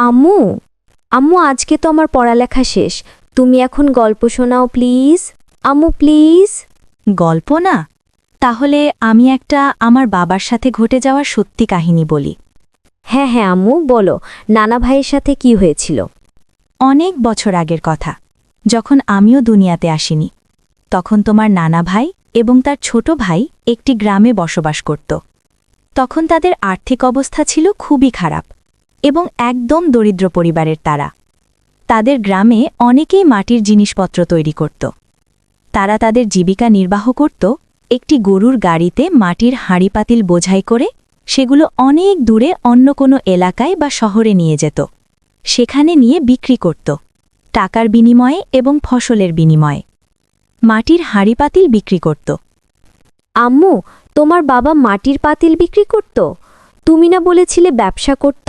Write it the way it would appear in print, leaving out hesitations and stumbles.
আম্মু আম্মু আজকে তো আমার পড়ালেখা শেষ, তুমি এখন গল্প শোনাও প্লিজ। আম্মু প্লিজ। গল্প না? তাহলে আমি একটা আমার বাবার সাথে ঘটে যাওয়া সত্যি কাহিনী বলি। হ্যাঁ হ্যাঁ আম্মু বলো, নানা ভাইয়ের সাথে কি হয়েছিল? অনেক বছর আগের কথা, যখন আমিও দুনিয়াতে আসিনি। তখন তোমার নানা ভাই এবং তার ছোট ভাই একটি গ্রামে বসবাস করত। তখন তাদের আর্থিক অবস্থা ছিল খুবই খারাপ এবং একদম দরিদ্র পরিবারের তারা। তাদের গ্রামে অনেকেই মাটির জিনিসপত্র তৈরি করত। তারা তাদের জীবিকা নির্বাহ করত একটি গরুর গাড়িতে মাটির হাঁড়িপাতিল বোঝাই করে, সেগুলো অনেক দূরে অন্য কোনো এলাকায় বা শহরে নিয়ে যেত। সেখানে নিয়ে বিক্রি করত, টাকার বিনিময়ে এবং ফসলের বিনিময়ে। মাটির হাঁড়িপাতিল বিক্রি করত। আম্মু, তোমার বাবা মাটির পাতিল বিক্রি করত? তুমি না বলেছিলে ব্যবসা করত?